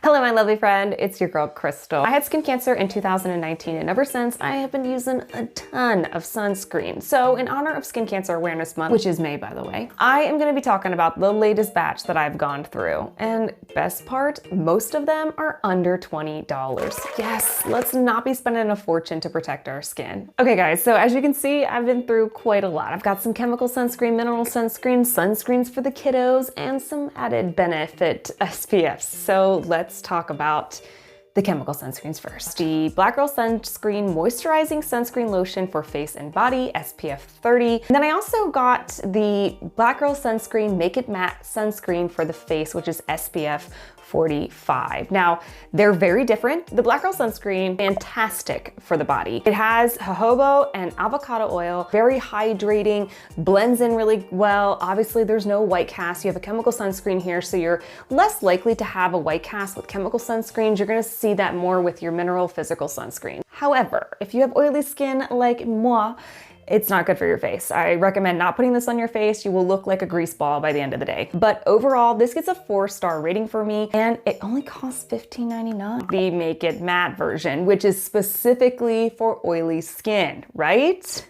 Hello, my lovely friend. It's your girl, Chrystal. I had skin cancer in 2019, and ever since, I have been using a ton of sunscreen. So in honor of Skin Cancer Awareness Month, which is May, by the way, I am gonna be talking about the latest batch that I've gone through. And best part, most of them are under $20. Yes, let's not be spending a fortune to protect our skin. Okay, guys, so as you can see, I've been through quite a lot. I've got some chemical sunscreen, mineral sunscreen, sunscreens for the kiddos, and some added benefit SPFs. So let's talk about the chemical sunscreens first. The Black Girl Sunscreen Moisturizing Sunscreen Lotion for face and body, SPF 30. And then I also got the Black Girl Sunscreen Make It Matte Sunscreen for the face, which is SPF 45. Now, they're very different. The Black Girl Sunscreen, fantastic for the body. It has jojoba and avocado oil, very hydrating, blends in really well. Obviously, there's no white cast. You have a chemical sunscreen here, so you're less likely to have a white cast with chemical sunscreens. You're gonna see that more with your mineral physical sunscreen. However, if you have oily skin like moi, it's not good for your face. I recommend not putting this on your face. You will look like a grease ball by the end of the day. But overall, this gets a 4-star rating for me, and it only costs $15.99. The Make It Matte version, which is specifically for oily skin, right?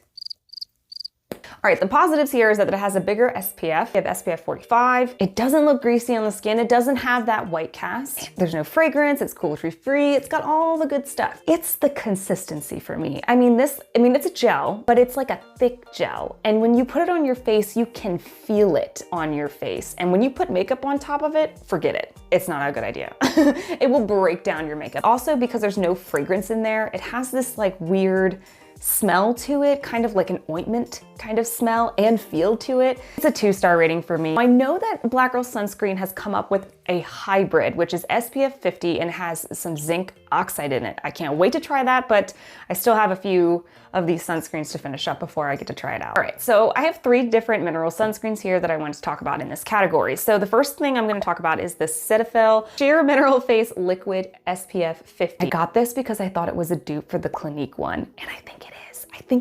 All right, the positives here is that it has a bigger SPF. You have SPF 45. It doesn't look greasy on the skin. It doesn't have that white cast. There's no fragrance. It's cruelty-free. It's got all the good stuff. It's the consistency for me. It's a gel, but it's like a thick gel. And when you put it on your face, you can feel it on your face. And when you put makeup on top of it, forget it. It's not a good idea. It will break down your makeup. Also, because there's no fragrance in there, it has this like weird smell to it, kind of like an ointment kind of smell and feel to it. It's a 2-star rating for me. I know that Black Girl Sunscreen has come up with a hybrid, which is SPF 50 and has some zinc oxide in it. I can't wait to try that, but I still have a few of these sunscreens to finish up before I get to try it out. All right, so I have 3 different mineral sunscreens here that I want to talk about in this category. So the first thing I'm gonna talk about is the Cetaphil Sheer Mineral Face Liquid SPF 50. I got this because I thought it was a dupe for the Clinique one, and I think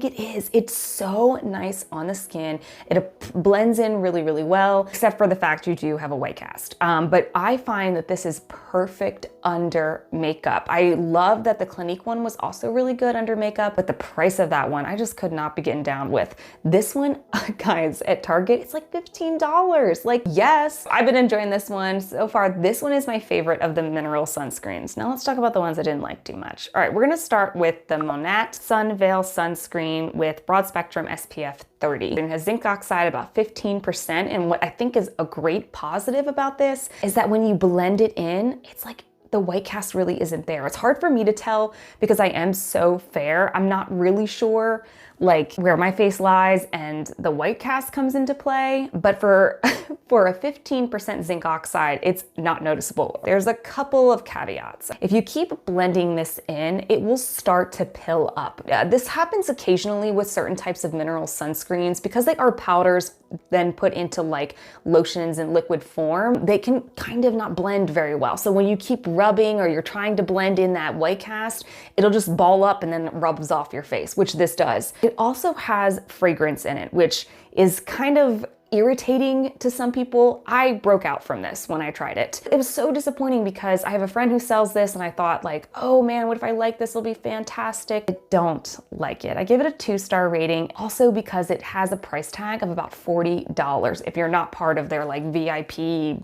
it is. It's so nice on the skin. It blends in really, really well, except for the fact you do have a white cast. But I find that this is perfect under makeup. I love that the Clinique one was also really good under makeup, but the price of that one, I just could not be getting down with. This one, guys, at Target, it's like $15. Like, yes, I've been enjoying this one. So far, this one is my favorite of the mineral sunscreens. Now let's talk about the ones I didn't like too much. All right, we're gonna start with the Monat Sun Veil Sunscreen with broad spectrum SPF 30. It has zinc oxide about 15%, and what I think is a great positive about this is that when you blend it in, it's like the white cast really isn't there. It's hard for me to tell because I am so fair. I'm not really sure like where my face lies and the white cast comes into play, but for a 15% zinc oxide, it's not noticeable. There's a couple of caveats. If you keep blending this in, it will start to pill up. This happens occasionally with certain types of mineral sunscreens because they are powders then put into like lotions in liquid form. They can kind of not blend very well. So when you keep rubbing or you're trying to blend in that white cast, it'll just ball up and then it rubs off your face, which this does. It also has fragrance in it, which is kind of irritating to some people. I broke out from this when I tried it. It was so disappointing because I have a friend who sells this and I thought like, oh man, what if I like this? It'll be fantastic. I don't like it. I give it a 2-star rating also because it has a price tag of about $40 if you're not part of their like VIP,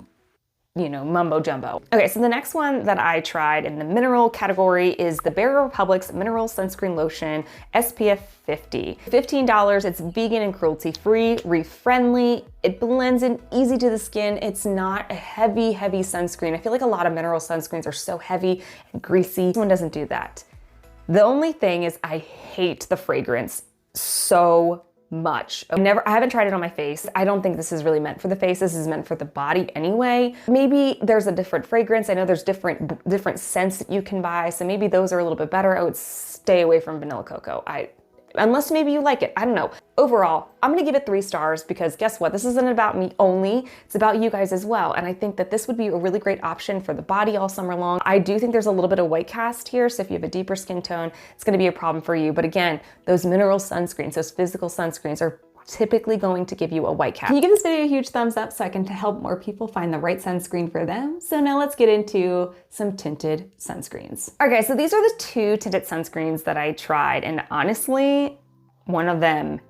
you know, mumbo jumbo. Okay, so the next one that I tried in the mineral category is the Bare Republic's Mineral Sunscreen Lotion SPF 50. $15, it's vegan and cruelty-free, reef-friendly, it blends in easy to the skin. It's not a heavy sunscreen. I feel like a lot of mineral sunscreens are so heavy and greasy. This one doesn't do that. The only thing is I hate the fragrance so much. I haven't tried it on my face. I don't think this is really meant for the face. This is meant for the body anyway. Maybe there's a different fragrance. I know there's different scents that you can buy, so maybe those are a little bit better. I would stay away from vanilla cocoa. Unless maybe you like it, I don't know. Overall, I'm gonna give it 3 stars because guess what? This isn't about me only, it's about you guys as well. And I think that this would be a really great option for the body all summer long. I do think there's a little bit of white cast here, so if you have a deeper skin tone, it's gonna be a problem for you. But again, those mineral sunscreens, those physical sunscreens are typically going to give you a white cast. Can you give this video a huge thumbs up so I can help more people find the right sunscreen for them? So now let's get into some tinted sunscreens. Okay, so these are the 2 tinted sunscreens that I tried, and honestly, one of them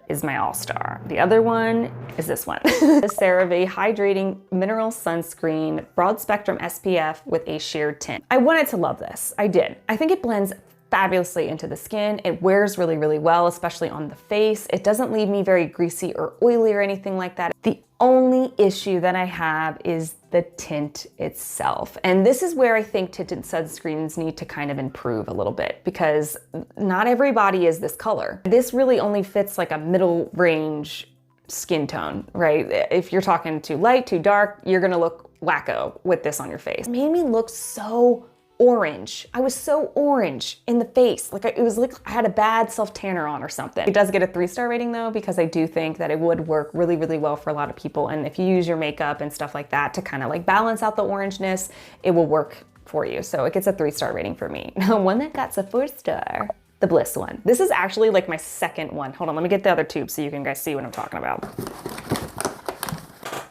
is my all-star. The other one is this one. The CeraVe Hydrating Mineral Sunscreen Broad Spectrum SPF with a sheer tint. I wanted to love this. I did. I think it blends fabulously into the skin. It wears really, really well, especially on the face. It doesn't leave me very greasy or oily or anything like that. The only issue that I have is the tint itself. And this is where I think tinted sunscreens need to kind of improve a little bit, because not everybody is this color. This really only fits like a middle range skin tone, right? If you're talking too light, too dark, you're gonna look wacko with this on your face. It made me look so orange. I was so orange in the face. Like it was like I had a bad self-tanner on or something. It does get a 3-star rating though, because I do think that it would work really, really well for a lot of people. And if you use your makeup and stuff like that to kind of like balance out the orangeness, it will work for you. So it gets a 3-star rating for me. Now, one that got a 4-star, the Bliss one. This is actually like my second one. Hold on, let me get the other tube so you can guys see what I'm talking about.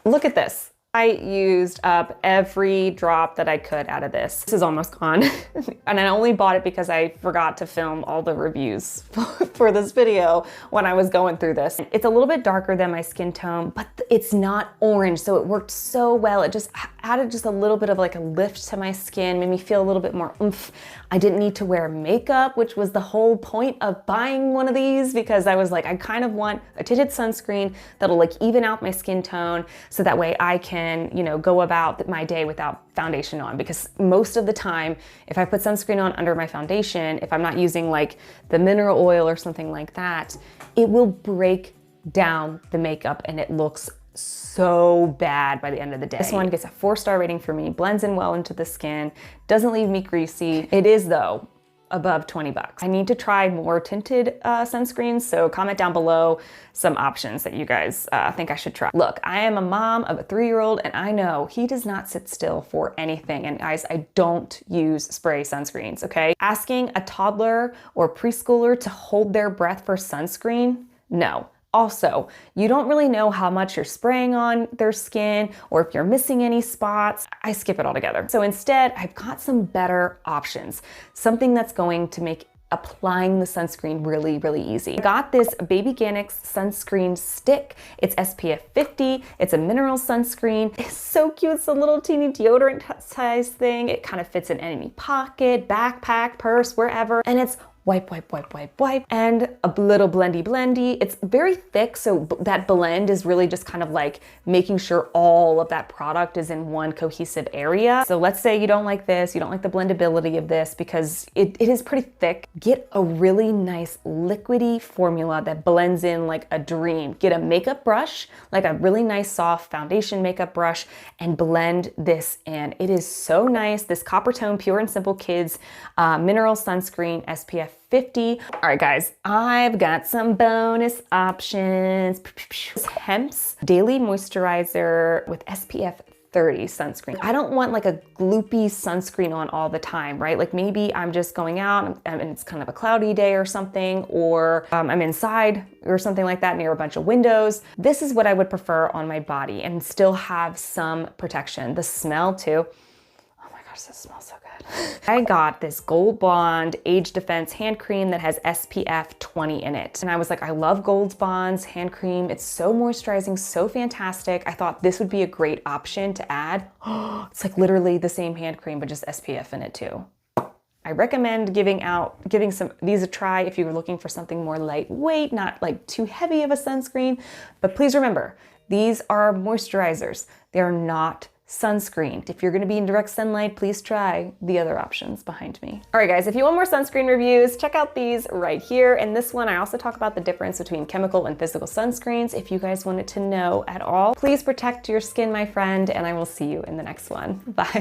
Look at this. I used up every drop that I could out of this. This is almost gone. And I only bought it because I forgot to film all the reviews for this video when I was going through this. It's a little bit darker than my skin tone, but it's not orange, so it worked so well. It just added just a little bit of like a lift to my skin, made me feel a little bit more oomph. I didn't need to wear makeup, which was the whole point of buying one of these, because I was like, I kind of want a tinted sunscreen that'll like even out my skin tone, so that way I can, you know, go about my day without foundation on. Because most of the time, if I put sunscreen on under my foundation, if I'm not using like the mineral oil or something like that, it will break down the makeup and it looks so bad by the end of the day. This one gets a 4-star rating for me, blends in well into the skin, doesn't leave me greasy. It is though above 20 bucks. I need to try more tinted sunscreens, so comment down below some options that you guys think I should try. Look, I am a mom of a 3-year-old and I know he does not sit still for anything. And guys, I don't use spray sunscreens, okay? Asking a toddler or preschooler to hold their breath for sunscreen? No. Also, you don't really know how much you're spraying on their skin or if you're missing any spots. I skip it altogether. So instead, I've got some better options. Something that's going to make applying the sunscreen really, really easy. I got this Baby Organics sunscreen stick. It's SPF 50. It's a mineral sunscreen. It's so cute. It's a little teeny deodorant size thing. It kind of fits in any pocket, backpack, purse, wherever. And it's wipe, wipe, wipe, wipe, wipe, and a little blendy. It's very thick, so that blend is really just kind of like making sure all of that product is in one cohesive area. So let's say you don't like this, you don't like the blendability of this because it is pretty thick. Get a really nice liquidy formula that blends in like a dream. Get a makeup brush, like a really nice soft foundation makeup brush, and blend this in. It is so nice. This Copper Tone Pure and Simple Kids Mineral Sunscreen SPF 50. All right, guys, I've got some bonus options. Hemp's Daily Moisturizer with SPF 30 sunscreen. I don't want like a gloopy sunscreen on all the time, right? Like maybe I'm just going out and it's kind of a cloudy day or something, or I'm inside or something like that near a bunch of windows. This is what I would prefer on my body and still have some protection. The smell too. Oh my gosh, this smells so good. I got this Gold Bond Age Defense hand cream that has SPF 20 in it. And I was like, I love Gold Bond's hand cream. It's so moisturizing, so fantastic. I thought this would be a great option to add. It's like literally the same hand cream, but just SPF in it too. I recommend giving these a try if you were looking for something more lightweight, not like too heavy of a sunscreen. But please remember, these are moisturizers. They're not sunscreen. If you're gonna be in direct sunlight, please try the other options behind me. All right, guys, if you want more sunscreen reviews, check out these right here. And this one, I also talk about the difference between chemical and physical sunscreens. If you guys wanted to know at all, please protect your skin, my friend, and I will see you in the next one. Bye.